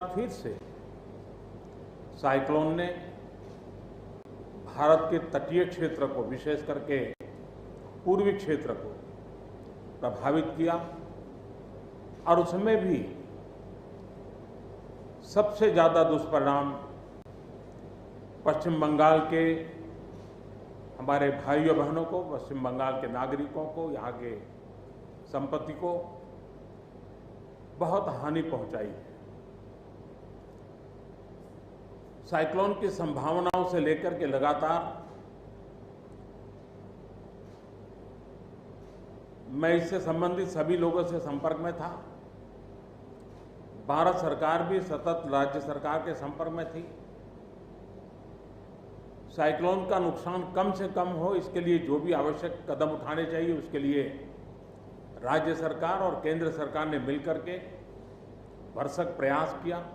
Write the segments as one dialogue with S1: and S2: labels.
S1: फिर से साइक्लोन ने भारत के तटीय क्षेत्र को, विशेष करके पूर्वी क्षेत्र को प्रभावित किया और उसमें भी सबसे ज्यादा दुष्परिणाम पश्चिम बंगाल के हमारे भाइयों बहनों को, पश्चिम बंगाल के नागरिकों को, यहाँ के संपत्ति को बहुत हानि पहुंचाई है। साइक्लोन की संभावनाओं से लेकर के लगातार मैं इससे संबंधित सभी लोगों से संपर्क में था। भारत सरकार भी सतत राज्य सरकार के संपर्क में थी। साइक्लोन का नुकसान कम से कम हो, इसके लिए जो भी आवश्यक कदम उठाने चाहिए उसके लिए राज्य सरकार और केंद्र सरकार ने मिलकर के भरसक प्रयास किया।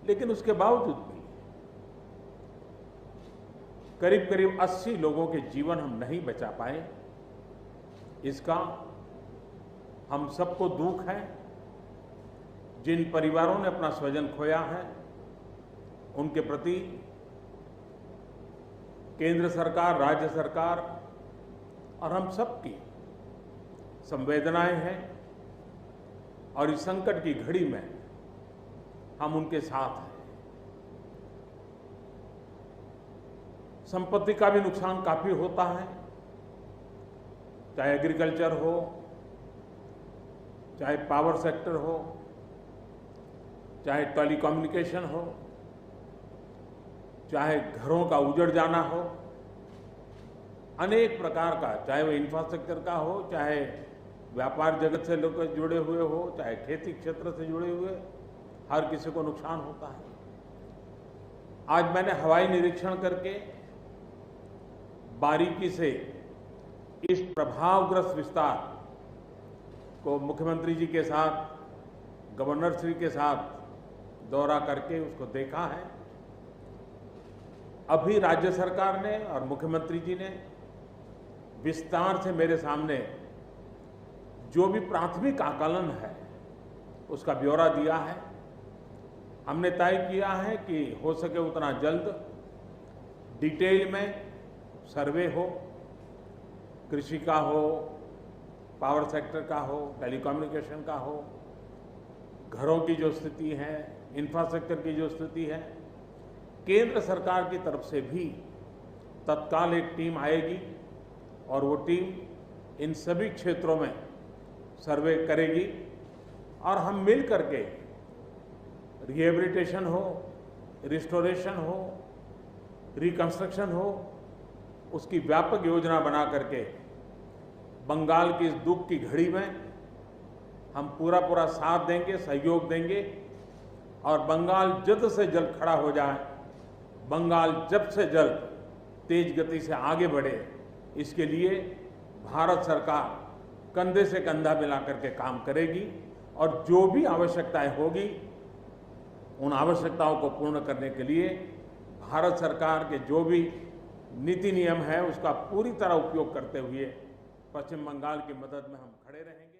S1: लेकिन उसके बावजूद भी करीब करीब 80 लोगों के जीवन हम नहीं बचा पाए। इसका हम सबको दुख है। जिन परिवारों ने अपना स्वजन खोया है उनके प्रति केंद्र सरकार, राज्य सरकार और हम सबकी संवेदनाएं हैं और इस संकट की घड़ी में हम उनके साथ हैं। संपत्ति का भी नुकसान काफी होता है, चाहे एग्रीकल्चर हो, चाहे पावर सेक्टर हो, चाहे टेलीकम्युनिकेशन हो, चाहे घरों का उजड़ जाना हो, अनेक प्रकार का, चाहे वो इंफ्रास्ट्रक्चर का हो, चाहे व्यापार जगत से लोग जुड़े हुए हो, चाहे खेती क्षेत्र से जुड़े हुए, हर किसी को नुकसान होता है। आज मैंने हवाई निरीक्षण करके बारीकी से इस प्रभावग्रस्त विस्तार को मुख्यमंत्री जी के साथ, गवर्नर श्री के साथ दौरा करके उसको देखा है। अभी राज्य सरकार ने और मुख्यमंत्री जी ने विस्तार से मेरे सामने जो भी प्राथमिक आकलन है उसका ब्यौरा दिया है। हमने तय किया है कि हो सके उतना जल्द डिटेल में सर्वे हो, कृषि का हो, पावर सेक्टर का हो, टेलीकम्युनिकेशन का हो, घरों की जो स्थिति है, इंफ्रास्ट्रक्चर की जो स्थिति है। केंद्र सरकार की तरफ से भी तत्काल एक टीम आएगी और वो टीम इन सभी क्षेत्रों में सर्वे करेगी और हम मिल करके रिहेबिलिटेशन हो, रिस्टोरेशन हो, रिकंस्ट्रक्शन हो, उसकी व्यापक योजना बना करके बंगाल की इस दुख की घड़ी में हम पूरा साथ देंगे, सहयोग देंगे और बंगाल जल्द से जल्द खड़ा हो जाए, बंगाल जल्द से जल्द तेज गति से आगे बढ़े, इसके लिए भारत सरकार कंधे से कंधा मिला करके काम करेगी और जो भी आवश्यकताएं होगी उन आवश्यकताओं को पूर्ण करने के लिए भारत सरकार के जो भी नीति नियम है उसका पूरी तरह उपयोग करते हुए पश्चिम बंगाल की मदद में हम खड़े रहेंगे।